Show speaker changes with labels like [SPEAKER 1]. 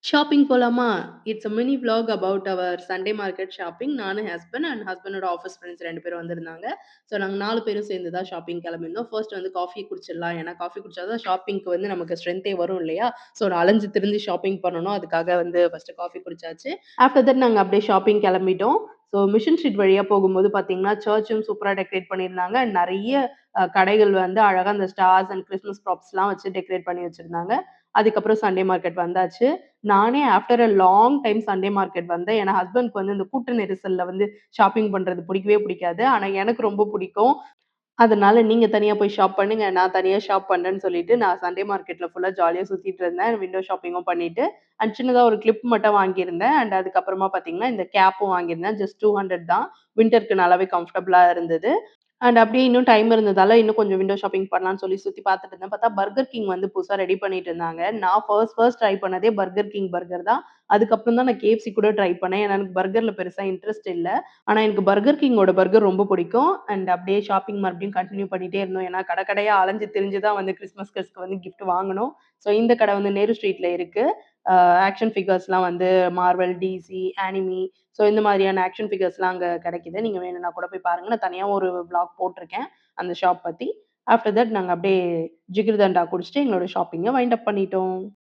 [SPEAKER 1] Shopping போலாமா? It's a mini vlog about our Sunday market shopping. நானு, husband and ஹஸ்பண்டோட office friends 2 பேரும் வந்திருந்தாங்க. ஸோ நாங்க 4 பேரும் சேர்ந்து தான் ஷாப்பிங் கிளம்பியிருந்தோம். ஃபர்ஸ்ட் வந்து காஃபி குடிச்சிடலாம். ஏன்னா காஃபி குடிச்சா தான் ஷாப்பிங்க்கு வந்து நமக்கு ஸ்ட்ரென்த்தே வரும் இல்லையா? ஸோ அலைஞ்சு திரிஞ்சு ஷாப்பிங் பண்ணணும். அதுக்காக வந்து ஃபர்ஸ்ட்டு காஃபி குடிச்சாச்சு. ஆஃப்டர் தட் நாங்க அப்படியே ஷாப்பிங் கிளம்பிட்டோம். ஸோ மிஷன் ஸ்ட்ரீட் வழியா போகும்போது பார்த்தீங்கன்னா, சர்ச்சும் சூப்பரா டெக்கரேட் பண்ணியிருந்தாங்க. நெறைய கடைகள் வந்து அழகா அந்த ஸ்டார்ஸ் அண்ட் கிறிஸ்மஸ் ப்ராப்ஸ்லாம் வச்சு டெக்கரேட் பண்ணி வச்சிருந்தாங்க. அதுக்கப்புறம் சண்டே மார்க்கெட் வந்தாச்சு. நானே after a long time Sunday market வந்தேன். ஏன்னா ஹஸ்பண்ட்க்கு வந்து இந்த கூட்ட நெரிசல்ல வந்து ஷாப்பிங் பண்றது பிடிக்கவே பிடிக்காது. ஆனா எனக்கு ரொம்ப பிடிக்கும். அதனால நீங்க தனியா போய் ஷாப் பண்ணுங்க. நான் தனியா ஷாப் பண்றேன்னு சொல்லிட்டு, நான் சண்டே மார்க்கெட்ல ஃபுல்லா ஜாலியா சுத்திட்டு இருந்தேன். விண்டோ ஷாப்பிங்கும் பண்ணிட்டு, அண்ட் சின்னதா ஒரு கிளிப் மட்டும் வாங்கியிருந்தேன். அண்ட் அதுக்கப்புறமா பார்த்தீங்கன்னா, இந்த கேப்பும் வாங்கியிருந்தேன். ஜஸ்ட் 200 தான். வின்டர்க்கு நல்லாவே கம்ஃபர்டபுளா இருந்தது. அண்ட் அப்படியே இன்னும் டைம் இருந்ததால, இன்னும் கொஞ்சம் விண்டோ ஷாப்பிங் பண்ணலான்னு சொல்லி சுத்தி பார்த்துட்டு இருந்தேன். பார்த்தா பர்கர் கிங் வந்து புதுசா ரெடி பண்ணிட்டு இருந்தாங்க. நான் ஃபர்ஸ்ட் ட்ரை பண்ணதே பர்கர் கிங் பர்கர் தான். அதுக்கப்புறம் தான் நான் KFC கூட ட்ரை பண்ணேன். ஏன்னா எனக்கு பர்கர்ல பெருசா இன்ட்ரெஸ்ட் இல்ல. ஆனா எனக்கு பர்கர் கிங்கோட பர்கர் ரொம்ப பிடிக்கும். அண்ட் அப்படியே ஷாப்பிங் மறுபடியும் கன்டின்யூ பண்ணிட்டே இருந்தோம். ஏன்னா கடை கடையா அலைஞ்சு திரிஞ்சு தான் வந்து கிறிஸ்மஸ்க்கு வந்து கிஃப்ட் வாங்கணும். ஸோ இந்த கடை வந்து நேரு ஸ்ட்ரீட்ல இருக்கு. ஆக்ஷன் ஃபிகர்ஸ்லாம் வந்து மார்வெல், DC, ஆனிமி ஸோ இந்த மாதிரியான ஆக்ஷன் ஃபிகர்ஸ்லாம் அங்க கிடைக்குது. நீங்க வேணும்னா கூட போய் பாருங்க. நான் தனியா ஒரு வ்ளாக் போட்டுருக்கேன். அந்த ஷாப் பத்தி. ஆஃப்டர் தட் நாங்க அப்படியே ஜிகிர்தண்டா குடிச்சுட்டு எங்களோட ஷாப்பிங்க வைண்ட் அப் பண்ணிட்டோம்.